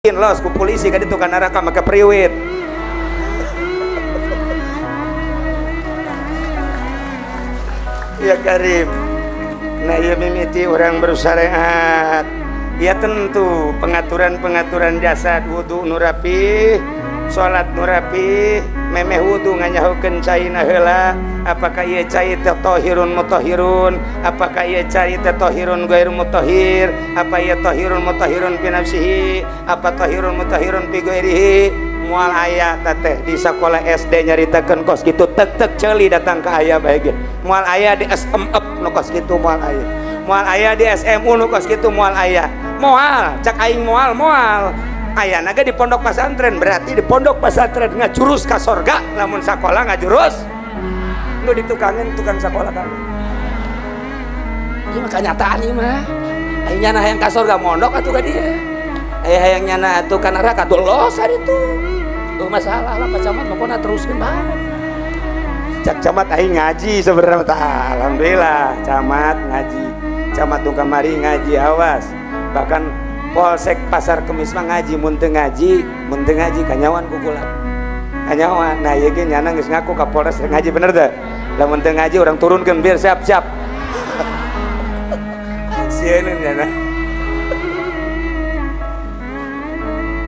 los ku polisi ka ditu kana raka make priwit. Ya Karim, nah ya mimiti orang bersyariat. Ya tentu pengaturan jasad, wudu nurapi, sholat nurapi, memeh wudu nganyahukeun caina heula. Apakah ieu cai teh tahirun mutahhirun, apakah ieu cai teh tahirun ghairu mutahhir, apa ieu tahirun mutahhirun fi nafsihi, apa tahirun mutahhirun fi ghairihi. Moal aya teh di sekolah SD nyaritakeun kos kitu tek ceuli datang ka aya bae ge. Moal aya di SMF nu kos kitu moal aya. Moal aya di SMU nu kos kitu moal aya. Moal, cak aing moal. Ayana ge di pondok pesantren, berarti di pondok pesantren ngajurus ka sorga, lamun sakola ngajurus nu ditukangin tukang sakola kan. Ieu mah kenyataan ieu mah. Aing nyana hayang ka sorga mondok atuh ka dieu. Aya hayang nyana atuh ka neraka dolos ari tuh. Tuh masalah lah Pak Camat pokona teruskeun bae. Cak Camat aing ngaji sebenarnya tah. Alhamdulillah Camat ngaji. Camat nu kamari ngaji awas. Bahkan Polsek Pasar Kemis mah ngaji, mun teu ngaji kanyawan kukulan. Kanyawan. Nah ieu ge nyana geus ngaku ka Polres ngaji bener teh. Lamun teu ngaji urang turunkeun biar siap-siap. Sieun nyana.